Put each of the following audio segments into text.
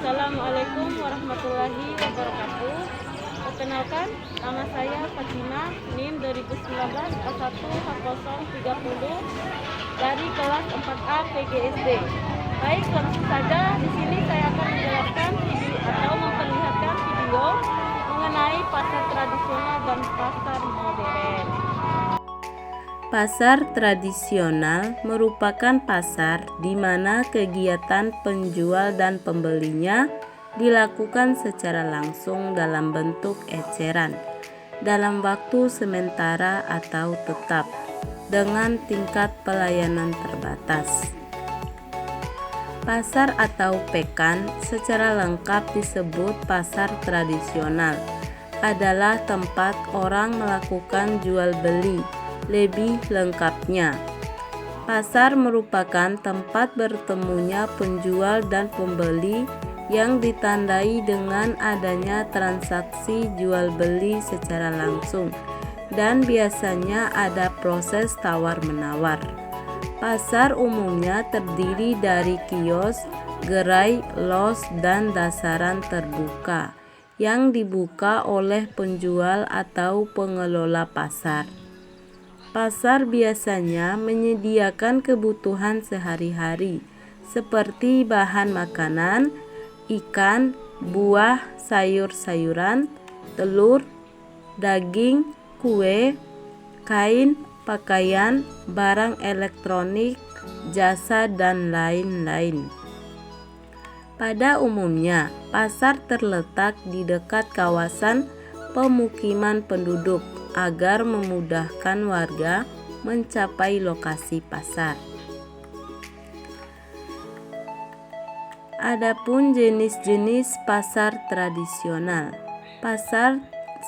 Assalamualaikum warahmatullahi wabarakatuh. Perkenalkan, nama saya Fatima, NIM 2019 A1H030 dari kelas 4A PGSD. Baik, langsung saja di sini saya akan menjelaskan atau memperlihatkan video mengenai pasar tradisional dan pasar modern. Pasar tradisional merupakan pasar di mana kegiatan penjual dan pembelinya dilakukan secara langsung dalam bentuk eceran, dalam waktu sementara atau tetap, dengan tingkat pelayanan terbatas. Pasar atau pekan secara lengkap disebut pasar tradisional, adalah tempat orang melakukan jual beli. Lebih lengkapnya, pasar merupakan tempat bertemunya penjual dan pembeli yang ditandai dengan adanya transaksi jual beli secara langsung, dan biasanya ada proses tawar-menawar. Pasar umumnya terdiri dari kios, gerai, los, dan dasaran terbuka yang dibuka oleh penjual atau pengelola pasar. Pasar biasanya menyediakan kebutuhan sehari-hari seperti bahan makanan, ikan, buah, sayur-sayuran, telur, daging, kue, kain, pakaian, barang elektronik, jasa, dan lain-lain. Pada umumnya, pasar terletak di dekat kawasan pemukiman penduduk agar memudahkan warga mencapai lokasi pasar. Adapun jenis-jenis pasar tradisional. Pasar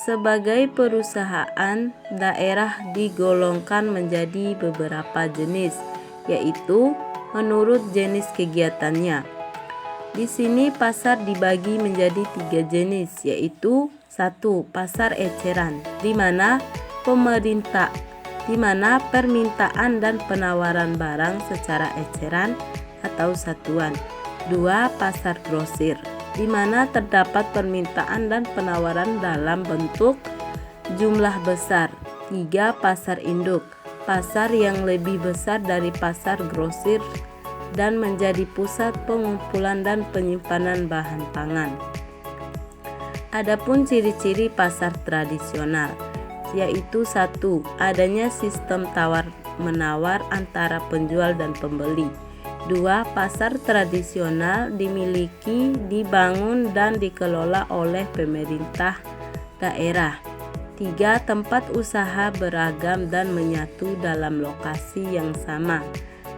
sebagai perusahaan daerah digolongkan menjadi beberapa jenis, yaitu menurut jenis kegiatannya. Di sini pasar dibagi menjadi 3 jenis, yaitu 1. Pasar eceran, di mana permintaan dan penawaran barang secara eceran atau satuan. 2. Pasar grosir, di mana terdapat permintaan dan penawaran dalam bentuk jumlah besar. 3. Pasar induk, pasar yang lebih besar dari pasar grosir dan menjadi pusat pengumpulan dan penyimpanan bahan pangan. Adapun ciri-ciri pasar tradisional, yaitu 1. Adanya sistem tawar-menawar antara penjual dan pembeli. 2. Pasar tradisional dimiliki, dibangun, dan dikelola oleh pemerintah daerah. 3. Tempat usaha beragam dan menyatu dalam lokasi yang sama.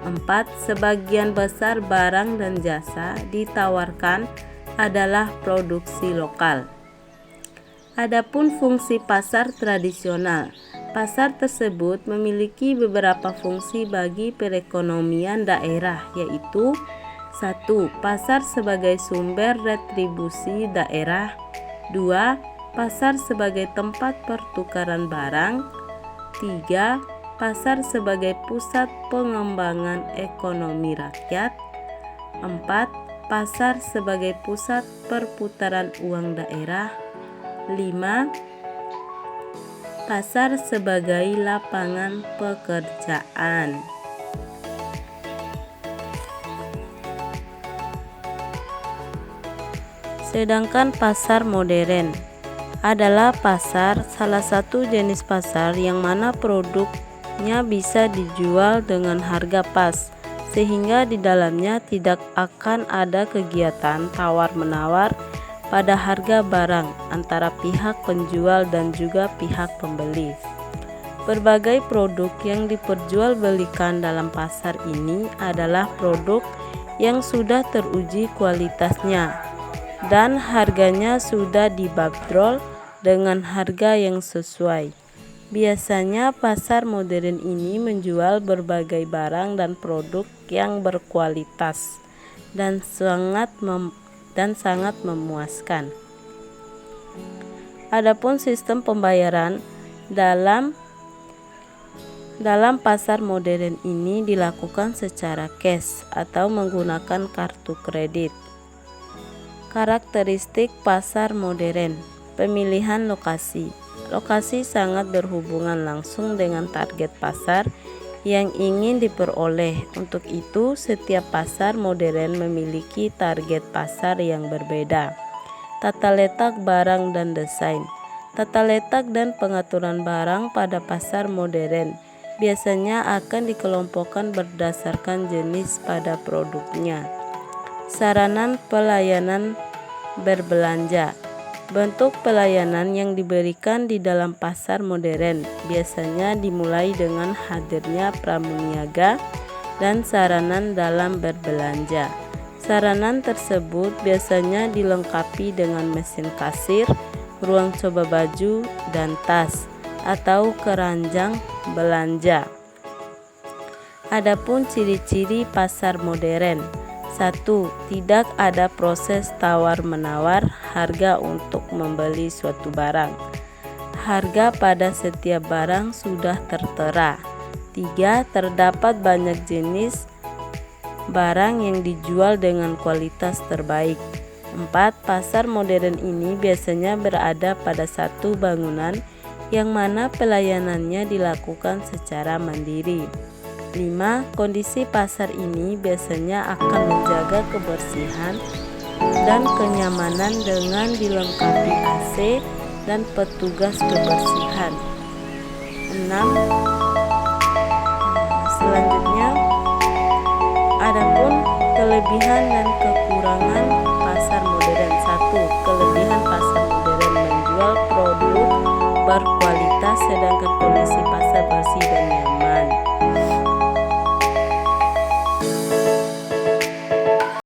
4. Sebagian besar barang dan jasa ditawarkan adalah produksi lokal. Adapun fungsi pasar tradisional, pasar tersebut memiliki beberapa fungsi bagi perekonomian daerah, yaitu 1. Pasar sebagai sumber retribusi daerah. 2. Pasar sebagai tempat pertukaran barang. 3. Pasar sebagai pusat pengembangan ekonomi rakyat. 4. Pasar sebagai pusat perputaran uang daerah. 5. Pasar sebagai lapangan pekerjaan. Sedangkan pasar modern adalah pasar salah satu jenis pasar yang mana produknya bisa dijual dengan harga pas, sehingga di dalamnya tidak akan ada kegiatan tawar-menawar pada harga barang antara pihak penjual dan juga pihak pembeli. Berbagai produk yang diperjualbelikan dalam pasar ini adalah produk yang sudah teruji kualitasnya dan harganya sudah dibanderol dengan harga yang sesuai. Biasanya pasar modern ini menjual berbagai barang dan produk yang berkualitas dan sangat memuaskan. Adapun sistem pembayaran dalam pasar modern ini dilakukan secara cash atau menggunakan kartu kredit. Karakteristik pasar modern. Pemilihan lokasi. Lokasi sangat berhubungan langsung dengan target pasar yang ingin diperoleh. Untuk itu, setiap pasar modern memiliki target pasar yang berbeda. Tata letak barang dan desain. Tata letak dan pengaturan barang pada pasar modern biasanya akan dikelompokkan berdasarkan jenis pada produknya. Sarana pelayanan berbelanja. Bentuk pelayanan yang diberikan di dalam pasar modern biasanya dimulai dengan hadirnya pramuniaga dan saranan dalam berbelanja. Saranan tersebut biasanya dilengkapi dengan mesin kasir, ruang coba baju, dan tas atau keranjang belanja. Adapun ciri-ciri pasar modern. 1. Tidak ada proses tawar-menawar harga untuk membeli suatu barang. Harga pada setiap barang sudah tertera. 3. Terdapat banyak jenis barang yang dijual dengan kualitas terbaik. 4. Pasar modern ini biasanya berada pada satu bangunan yang mana pelayanannya dilakukan secara mandiri. 5. Kondisi pasar ini biasanya akan menjaga kebersihan dan kenyamanan dengan dilengkapi AC dan petugas kebersihan. 6. Selanjutnya, adapun kelebihan dan kekurangan pasar modern. 1. Kelebihan pasar modern menjual produk berkualitas sedangkan kondisi